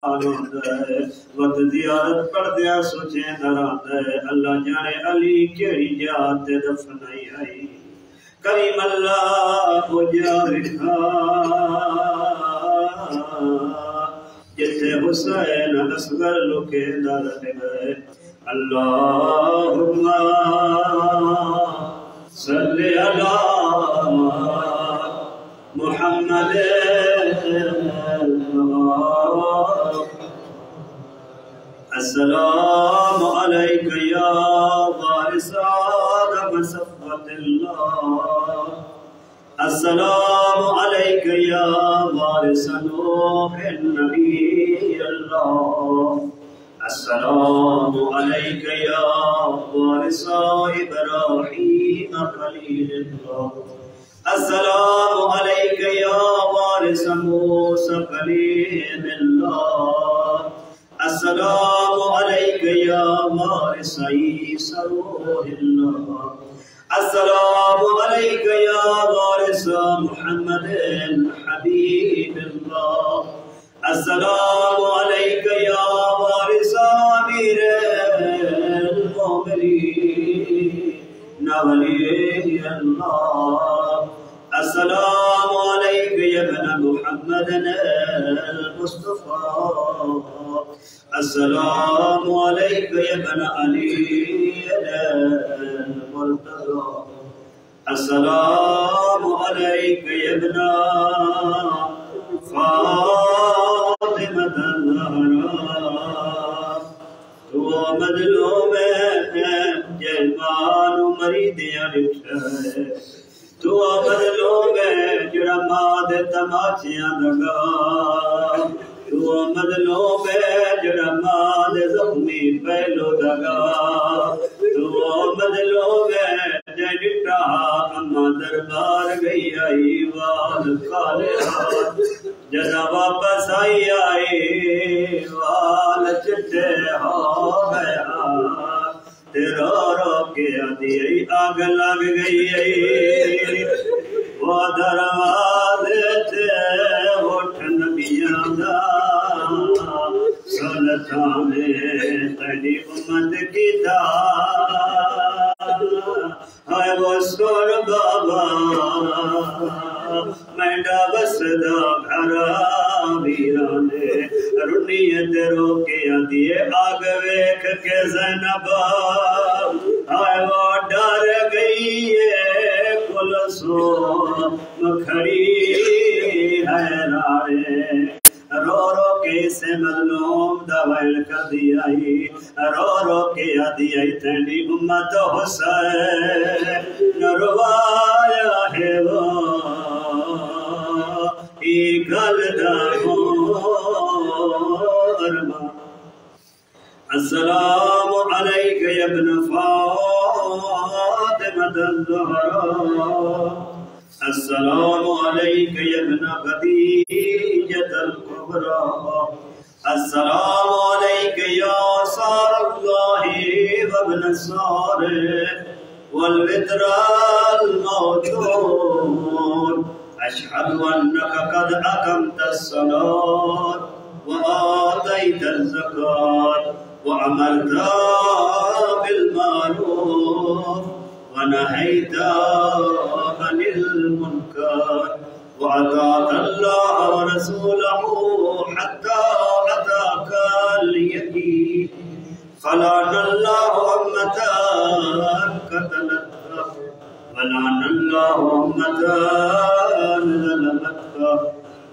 वत ज़ियारत पढ़दिया सोचे दरांदा अल्लाह जाने अली केड़ी जात ते दफन आई करीम अल्लाह हो जारिखा जिथे हुसैन असगर लुके दर गए अल्लाहुम्मा सल्ली अला मुहम्मद अस्सलामु अलैका या वारिस आदम सफ़वतिल्लाह अस्सलामु अलैका या वारिस नूह नबी अल्लाह अस्सलामु अलैका या वारिस इब्राहीम खलीलुल्लाह अस्सलामु अलैका या वारिस मूसा कलीमुल्लाह अस्सलामु अलैका या वारिस ईसा रूहुल्लाह अस्सलामु अलैका या वारिस मुहम्मदिन हबीबिल्लाह अस्सलामु अलैका या वारिस अमीरुल मोमिनीन वलियल्लाह अस्सलामु अलैका या इब्न मुहम्मदिन मुस्तफा अस्सलामु अलैका या इब्न अली मुर्तज़ा अस्सलामु अलैका या इब्न फातिमा ज़हरा तो मज़लूम जलवान मरीदियां लिखा है तो मज़लूम जड़ा माद तमाचियां लगा तो मज़लूम जड़ा माद ज़ख्मी पहलो लगा तो मज़लूम जड़ा अम्मा दरबार गई आई वाल काले जदा वापस आई वाल चिट्टे हो गया तेरा रो के आदि आग लग गई वो दरवाजे से उठ नबियां दा सुलता में तेरी उम्मत की है वो सुर बाबा मैंडा बसदा घरा वीराने रुनियत रोके दिए आग वेख के ज़ैनबा हाय वो डर गई है कुल सो मखड़ी है रारे रो रो के से मज़लूम दवाइल कर दिया रो के दिया तेरी उम्मत हुसैन नरवाया है वो गल अस्सलामु अलैका या इब्न फातिमा ज़हरा अस्सलामु अलैका या इब्न खदीजतल कुबरा अस्सलामु अलैका या सारल्लाहि व इब्न सारिह वल वित्रल मौजूद अशहदु अन्नका क़द अक़मतस्सलात व आतैतज़ ज़कात व अमरता बिल मारूफ व नहैता अनिल मुनकर व अताअल्लाह व रसूलहु हत्ता अताकल यकीन फलानल्लाहु उम्मतन क़तलत वलानल्लाहु उम्मतन ज़लमतक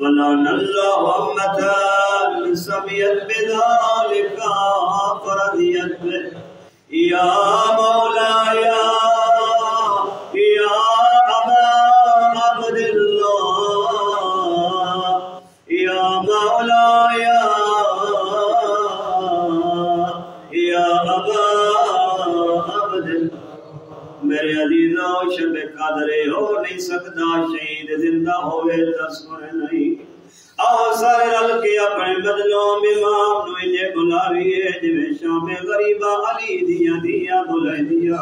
वलानल्लाहु उम्मतन समियत बिज़ालिका फरदियत या मौलाया या अबा अब्दुल्लाह या मौलाया या अबा अब्दुल्लाह मेरे अजीज़ो शब कदरे हो नहीं सकता शहीद जिंदा होवे तस्वर नहीं आओ सारे रल के अपने मज़लूम इमाम नु इजे बुलावीए जिवें शाम गरीबा अली दिया बुलाई दिया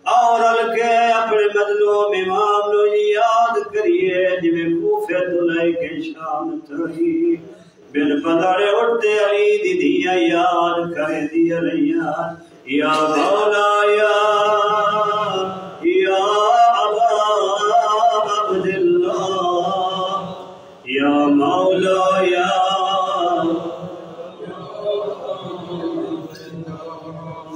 आओ रल के अपने मज़लूम इमाम नु याद करिए जिवें कूफे दुलाई के शाम थई बिन पधारे उठते अली दी दिया याद करे दिया रैया या मौला या अबा अब्दुल्लाह या मौला या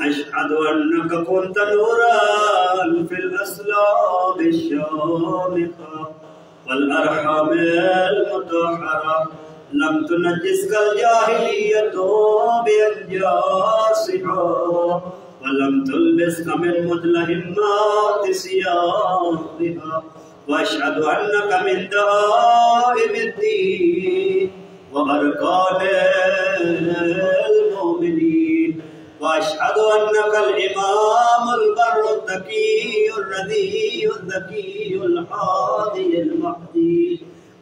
अशहदु अन्नका कुन्त नूरन फिल अस्लाब अश-शामिखा वल अरहम अल-मुतहहरा लम तुनज्जिसकल जाहिलियतो बिअंजासिहा वलम तुलबिसका मिन मुदलहिम्माति सियाबिहा वअशहदु अन्नका मिन दाइमिद्दीन व अरकानिल मुमिनीन वअशहदु अन्नकल इमामुल बर्रुत तकीयुर रदीयुल ज़कीयुल हादियुल महदी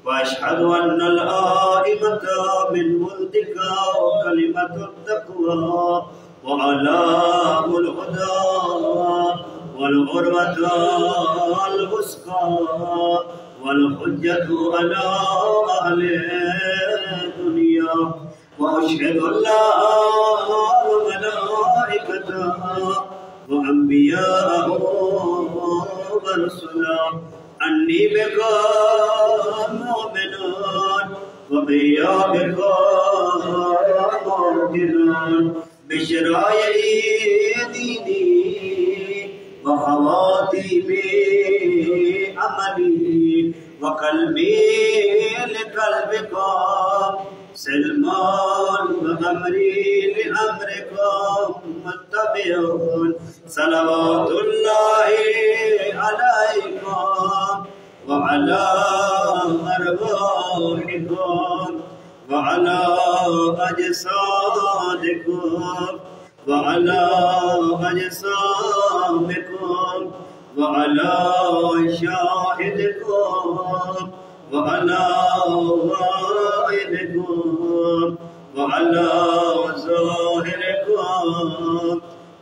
وأشهد أن الآئمة من ولدك وكلمة التقوى وعلام الهدى والعروة الوثقى والحجة على أهل الدنيا وأشهد الله وملائكته وأنبياءه ورسله أني بك مؤمنون وبيابك موقنون بشرائع ديني وخواتيم عملي وقلبي لقلبك سلمان وأمري لأمركم متبعون صلوات الله عليكم وعلى أرواحكم وعلى أجسادكم وعلى أجسامكم وعلى شاهدكم وعلى غائبكم وعلى ظاهركم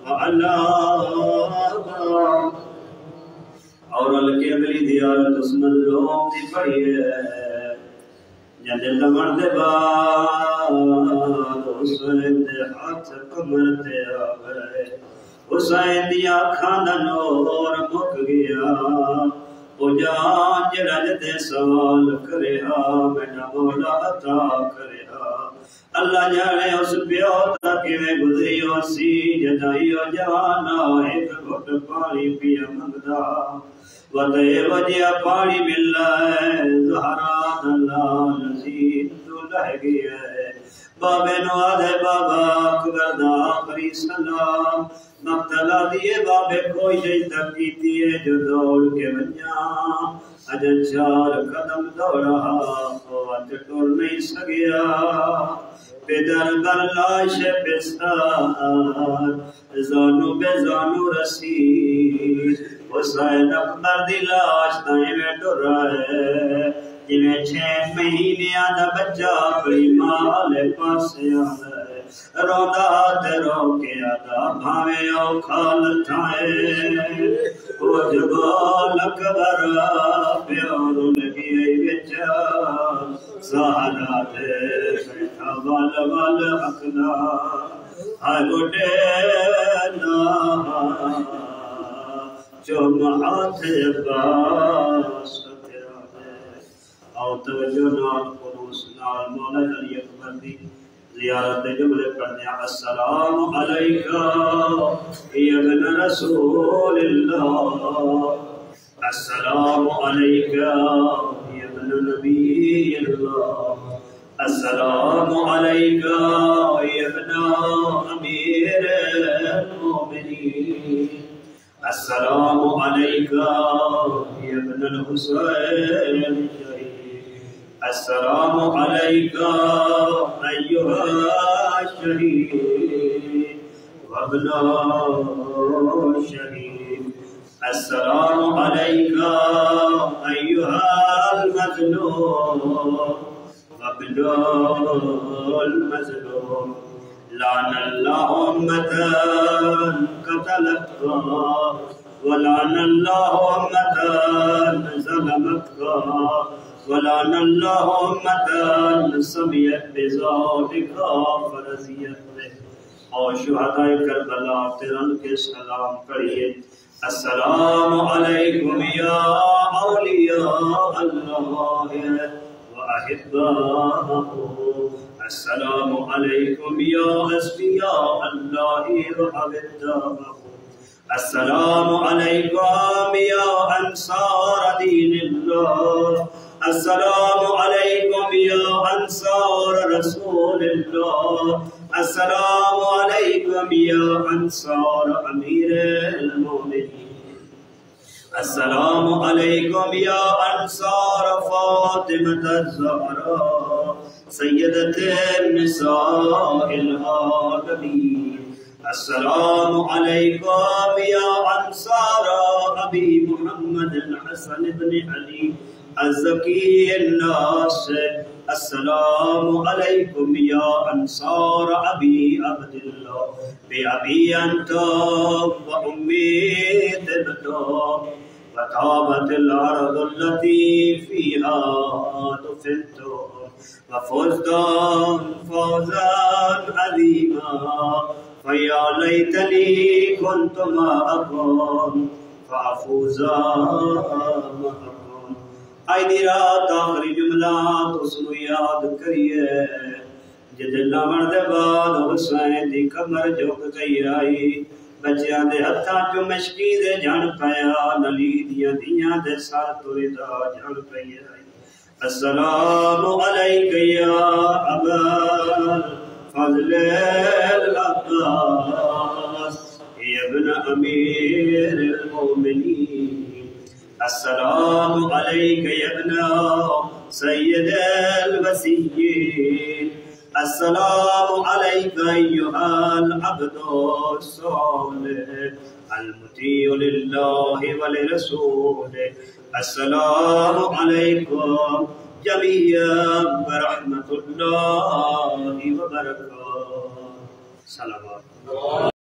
وعلى और अलके अगली दियारत उसमत लोग दी पड़ी है जंदे लगन दे बाद हुसैन दे हाथ कमर ते आवे हुसैन दी आँखां दा नूर मुक गया ओ जान जेड़ा जदे सवाल करेहा मेरा मौला अता करेहा अल्लाह जाने उस प्यो दा किवें गुजरी होसी जदाईओ जाना एक घुट पानी पिया मंगदा वदे वजिया पानी मिला है ज़हरा दल्ला नज़ीर तो लह गया है बाबे नो आदे बाबा अकबर दा आखिरी सलाम मक्तला दिए बाबे कोई जई तक कीती है जो दौड़ के वन्या अज 4 कदम दौड़ा अज टुर नहीं सकिया बेदर गर लाश बेसार जानू बेजानू रसी हुसैन अकबर दी लाश ताई में टुरा है जिवें 6 महीने दा बच्चा अपनी मां वाले पासे आंदा है रोंदा ते रो के आदा भावे औखा लठाए ओ जबाल अकबर प्यार लगी विच सहारा दे बैठा वाल वाल हकला हाय गोटे ना चुम हाथ अब्बास तेरा है आओ तवज्जो नाल खुलूस नाल मौला अली अकबर दी ज़ियारत जुमले पढ़ने अस्सलामु अलैका या इब्न रसूलिल्लाह अस्सलामु अलैका या इब्न नबीयिल्लाह अस्सलामु अलैका या इब्न अमीरिल मोमिनीन अस्सलामु अलैका या इब्न हुसैन अस्सलामु अलैका अय्युहा शहीद वब्ना शहीद अस्सलामु अलैका अय्युहल मज़लूम वब्ना मज़लूम लानल्लाहु उम्मतन कतलतका वलानल्लाहु उम्मतन ज़लमतका वलान अल्लाह उम्मतन समियत बिज़ालिका फरज़ियत। और शुहदाए करबला तिरन के सलाम करिए। अस्सलामु अलैकुम या औलिया अल्लाह व अहिब्बाहु। अस्सलामु अलैकुम या अस्फिया अल्लाह व अविद्दाहु। अस्सलामु अलैकुम या अंसार दीनिल्लाह। अस्सलामु अलैकुम या अंसार रसूलिल्लाह। अस्सलामु अलैकुम या अंसार अमीरुल मोमिनीन। अस्सलामु अलैकुम या अंसार फातिमतुज़ ज़हरा सय्यदतुन निसाइल आलमीन। अस्सलामु अलैकुम या अंसार अबी मुहम्मद हसन इब्न अली अज़्ज़की अन्नास। अस्सलामु अलैकुम या अंसार अबी अब्दुल्लाह बि अबी अंता व उम्मी तिब्ता व ताबतिल अर्दु लती फीहा दुफिनतुम व फुज़्तुम फौज़न अज़ीमा। फया लैतनी कुन्तु मअकुम फअफूज़ा मअकुम। आई दी रात आखिरी जुमला तुस्नू याद करिए। जिदे लावण दे बाद हुसैन दी कमर झुक गई आई। बच्चियां दे हत्थां चों मशकी दे जण पाया। नली दियां दियां दे सर तुरिदा जण पई आई। अस्सलामु अलैका या अबल फज़ल अब्बास इब्न अमीरुल मोमिनीन। अस्सलामु अलैका या इब्न सय्यिदुल वसिय्यीन। अस्सलामु अलैका अय्युहल अब्दुस सालिह अल मुतीउ लिल्लाहि व लिरसूलिहि। अस्सलामु अलैकुम जमीअन व रहमतुल्लाहि व बरकातुहू। सलावत।